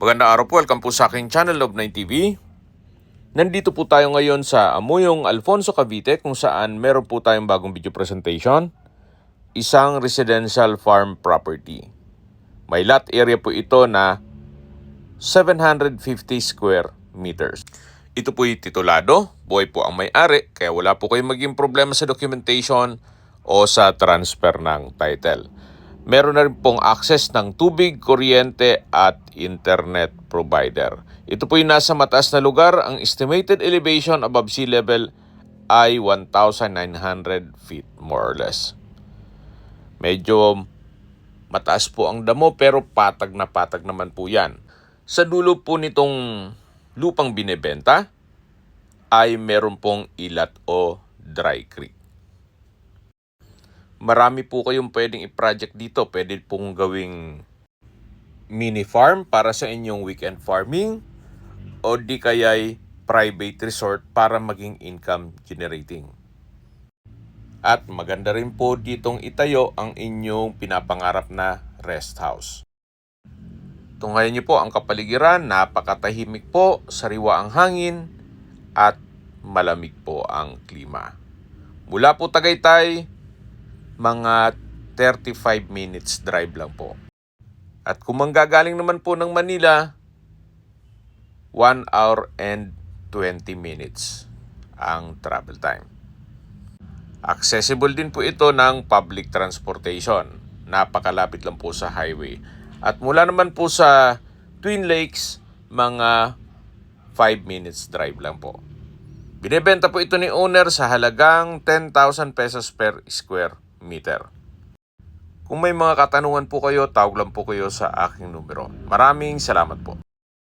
Magandang araw po, welcome po sa aking channel Love9 TV. Nandito po tayo ngayon sa Amuyong Alfonso, Cavite kung saan meron po tayong bagong video presentation. Isang residential farm property. May lot area po ito na 750 square meters. Ito po'y titulado, buhay po ang may-ari, kaya wala po kayong maging problema sa documentation o sa transfer ng title. Meron na rin pong access ng tubig, kuryente at internet provider. Ito po yung nasa mataas na lugar. Ang estimated elevation above sea level ay 1,900 feet more or less. Medyo mataas po ang damo pero patag naman po yan. Sa dulo po nitong lupang binebenta ay meron pong ilat o dry creek. Marami po kayong pwedeng i-project dito. Pwede pong gawing mini farm para sa inyong weekend farming o di kaya'y private resort para maging income generating. At maganda rin po ditong itayo ang inyong pinapangarap na rest house. Tunghayan niyo po ang kapaligiran, napakatahimik po, sariwa ang hangin at malamig po ang klima. Mula po Tagaytay, mga 35 minutes drive lang po. At kung manggagaling naman po ng Manila, 1 hour and 20 minutes ang travel time. Accessible din po ito ng public transportation. Napakalapit lang po sa highway. At mula naman po sa Twin Lakes, mga 5 minutes drive lang po. Binebenta po ito ni owner sa halagang 10,000 pesos per square meter. Kung may mga katanungan po kayo, tawag lang po kayo sa aking numero. Maraming salamat po.